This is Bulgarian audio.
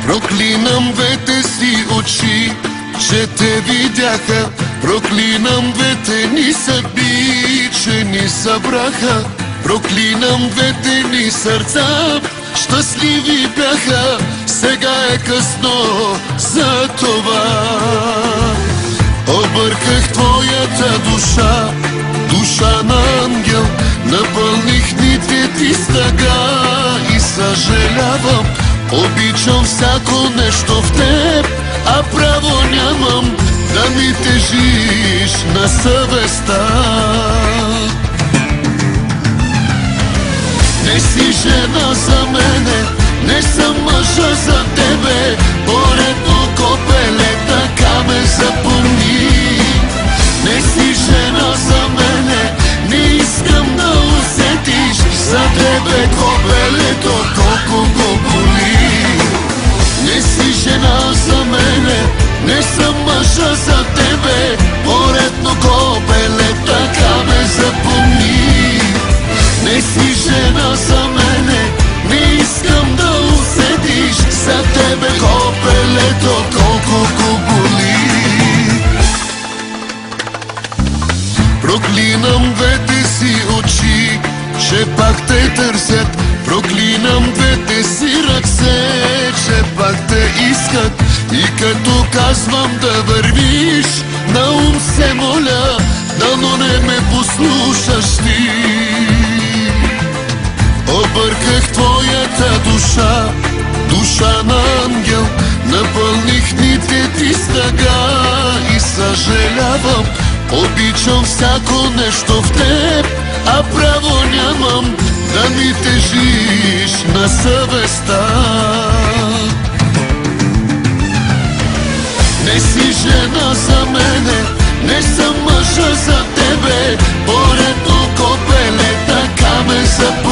Проклинам двете си очи, че те видяха. Проклинам двете ни съдби, че ни събраха. Проклинам двете ни сърца, щастливи бяха. Сега е късно за това. Обърках твоята душа, душа на ангел. Напълних дните ти с тъга и съжалявам. Обичам всяко нещо в теб, а право нямам да ми тежиш на съвестта. Не си жена за мене, не съм мъжа за тебе. Поредно копеле, така ме запомни. Не си жена за мене, не искам да усетиш за тебе копелето колко го боли. Не си жена за мене, не съм мъжа за тебе. Поредно копеле, така ме запомни. Не си жена за мене, не искам да усетиш за тебе копелето колко го боли. Проклинам двете си очи, че пак те търсят. Проклинам двете си ръце, че пак те искат. И като казвам да вървиш, на ум се моля, дано не ме послушаш ти. Обърках твоята душа, душа на ангел. Напълних дните ти с тъга и съжалявам. Обичам всяко нещо в теб, а право нямам да ми тежиш на съвестта. Не си жена за мене, не съм мъжа за тебе. Поредно копеле, така ме запомни.